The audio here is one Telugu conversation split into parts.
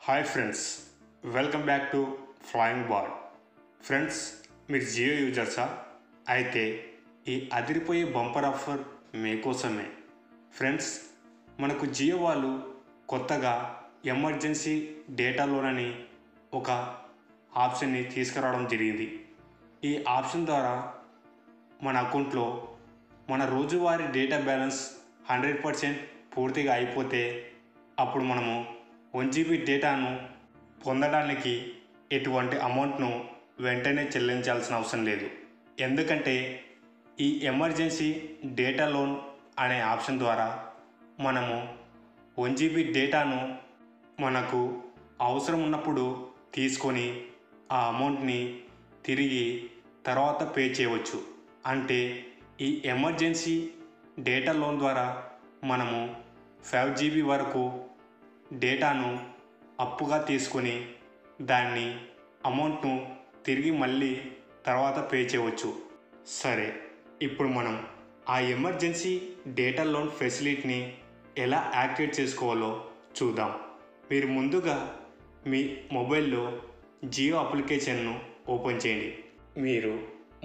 Hi friends, welcome back to flying ball. Friends, మీరు జియో యూజర్సా? అయితే ఈ అదిరిపోయే బంపర్ ఆఫర్ మీకోసమే. ఫ్రెండ్స్, మనకు జియో వాళ్ళు కొత్తగా ఎమర్జెన్సీ డేటా లోన్ అని ఒక ఆప్షన్ని తీసుకురావడం జరిగింది. ఈ ఆప్షన్ ద్వారా మన అకౌంట్లో మన రోజువారీ డేటా బ్యాలెన్స్ 100% పూర్తిగా అయిపోతే అప్పుడు మనము 1 GB డేటాను పొందడానికి ఎటువంటి అమౌంట్ను వెంటనే చెల్లించాల్సిన అవసరం లేదు. ఎందుకంటే ఈ ఎమర్జెన్సీ డేటా లోన్ అనే ఆప్షన్ ద్వారా మనము 1 GB డేటాను మనకు అవసరం ఉన్నప్పుడు తీసుకొని ఆ అమౌంట్ని తిరిగి తర్వాత పే చేయవచ్చు. అంటే ఈ ఎమర్జెన్సీ డేటా లోన్ ద్వారా మనము 5 GB వరకు డేటాను అప్పుగా తీసుకొని దాన్ని అమౌంట్ను తిరిగి మళ్ళీ తర్వాత పే చేయవచ్చు. సరే, ఇప్పుడు మనం ఆ ఎమర్జెన్సీ డేటా లోన్ ఫెసిలిటీని ఎలా యాక్టివేట్ చేసుకోవాలో చూద్దాం. మీరు ముందుగా మీ మొబైల్లో జియో అప్లికేషన్ను ఓపెన్ చేయండి. మీరు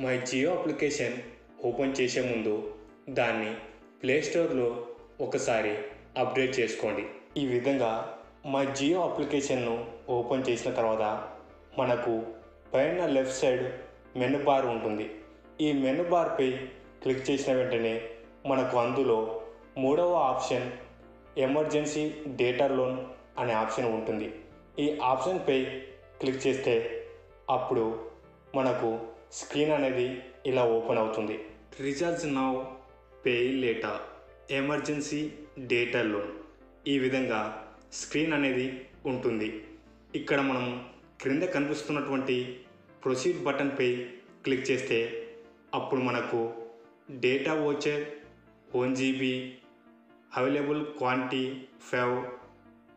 మై జియో అప్లికేషన్ ఓపెన్ చేసే ముందు దాన్ని ప్లేస్టోర్లో ఒకసారి అప్డేట్ చేసుకోండి. ఈ విధంగా మై జియో అప్లికేషన్ను ఓపెన్ చేసిన తర్వాత మనకు పైన లెఫ్ట్ సైడ్ మెనూ బార్ ఉంటుంది. ఈ మెనూ బార్పై క్లిక్ చేసిన వెంటనే మనకు అందులో మూడవ ఆప్షన్ ఎమర్జెన్సీ డేటా లోన్ అనే ఆప్షన్ ఉంటుంది. ఈ ఆప్షన్పై క్లిక్ చేస్తే అప్పుడు మనకు స్క్రీన్ అనేది ఇలా ఓపెన్ అవుతుంది. Recharge now, pay later, emergency data loan. ఈ విధంగా స్క్రీన్ అనేది ఉంటుంది. ఇక్కడ మనం క్రింద కనిపిస్తున్నటువంటి ప్రొసీడ్ బటన్పై క్లిక్ చేస్తే అప్పుడు మనకు data voucher 1 GB, available quantity 5,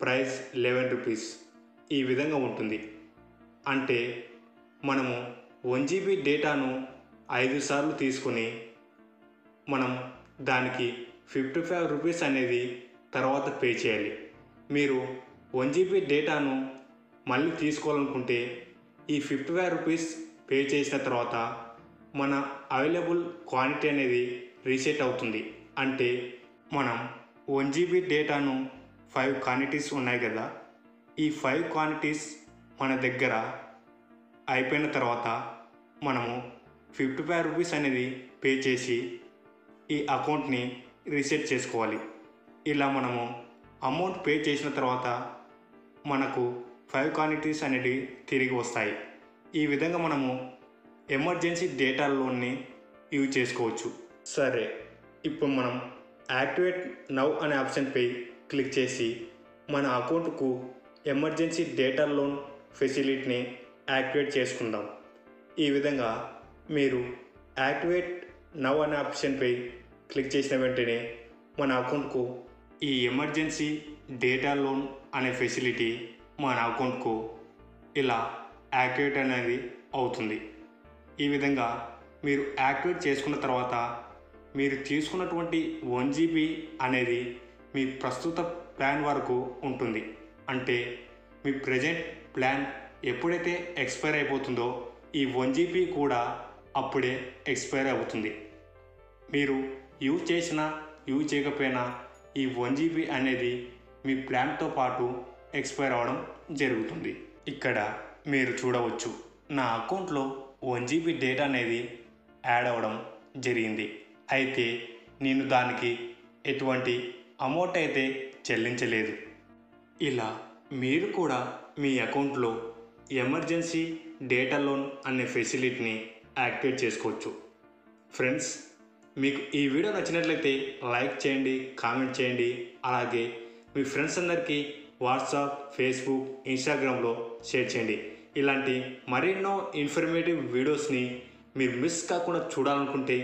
price 11 rupees ఈ విధంగా ఉంటుంది. అంటే మనము 1 GB డేటాను 5 సార్లు తీసుకొని మనం దానికి 55 రూపీస్ అనేది తర్వాత పే చేయాలి. మీరు 1 GB డేటాను మళ్ళీ తీసుకోవాలనుకుంటే ఈ 55 రూపీస్ పే చేసిన తర్వాత మన అవైలబుల్ క్వాంటిటీ అనేది రీసెట్ అవుతుంది. అంటే మనం 1 GB డేటాను 5 క్వాంటిటీస్ ఉన్నాయి కదా, ఈ 5 క్వాంటిటీస్ మన దగ్గర అయిపోయిన తర్వాత మనము 55 రూపీస్ అనేది పే చేసి ఈ అకౌంట్ని రీసెట్ చేసుకోవాలి. ఇలా మనము అమౌంట్ పే చేసిన తర్వాత మనకు 5 క్వాంటిటీస్ అనేవి తిరిగి వస్తాయి. ఈ విధంగా మనము ఎమర్జెన్సీ డేటా లోన్ని యూజ్ చేసుకోవచ్చు. సరే, ఇప్పుడు మనం యాక్టివేట్ నౌ అనే ఆప్షన్పై క్లిక్ చేసి మన అకౌంట్కు ఎమర్జెన్సీ డేటా లోన్ ఫెసిలిటీని యాక్టివేట్ చేసుకుందాం. ఈ విధంగా మీరు యాక్టివేట్ నౌ అనే ఆప్షన్పై క్లిక్ చేసిన వెంటనే మన అకౌంట్కు ఈ ఎమర్జెన్సీ డేటా లోన్ అనే ఫెసిలిటీ మన అకౌంట్కు ఇలా యాక్టివేట్ అనేది అవుతుంది. ఈ విధంగా మీరు యాక్టివేట్ చేసుకున్న తర్వాత మీరు తీసుకున్నటువంటి 1 GB అనేది మీ ప్రస్తుత ప్లాన్ వరకు ఉంటుంది. అంటే మీ ప్రజెంట్ ప్లాన్ ఎప్పుడైతే ఎక్స్పైర్ అయిపోతుందో ఈ 1 GB కూడా అప్పుడే ఎక్స్పైర్ అవుతుంది. మీరు యూజ్ చేసినా యూజ్ చేయకపోయినా ఈ 1 GB అనేది మీ ప్లాన్తో పాటు ఎక్స్పైర్ అవ్వడం జరుగుతుంది. ఇక్కడ మీరు చూడవచ్చు, నా అకౌంట్లో 1 GB డేటా అనేది యాడ్ అవ్వడం జరిగింది. అయితే నేను దానికి ఎటువంటి అమౌంట్ అయితే చెల్లించలేదు. ఇలా మీరు కూడా మీ అకౌంట్లో ఎమర్జెన్సీ డేటా లోన్ అనే ఫెసిలిటీని యాక్టివేట్ చేసుకోవచ్చు. ఫ్రెండ్స్, మీకు ఈ వీడియో నచ్చినట్లయితే లైక్ చేయండి, కామెంట్ చేయండి. అలాగే మీ ఫ్రెండ్స్ అందరికీ వాట్సాప్, ఫేస్బుక్, ఇన్స్టాగ్రామ్లో షేర్ చేయండి. ఇలాంటి మరెన్నో ఇన్ఫర్మేటివ్ వీడియోస్ని మీరు మిస్ కాకుండా చూడాలనుకుంటే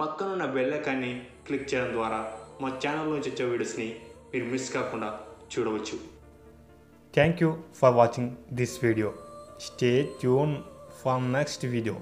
పక్కనున్న బెల్ ఐకాన్ని క్లిక్ చేయడం ద్వారా మా ఛానల్లో నుంచి వచ్చే వీడియోస్ని మీరు మిస్ కాకుండా చూడవచ్చు. Thank you for watching this video. Stay tuned for next video.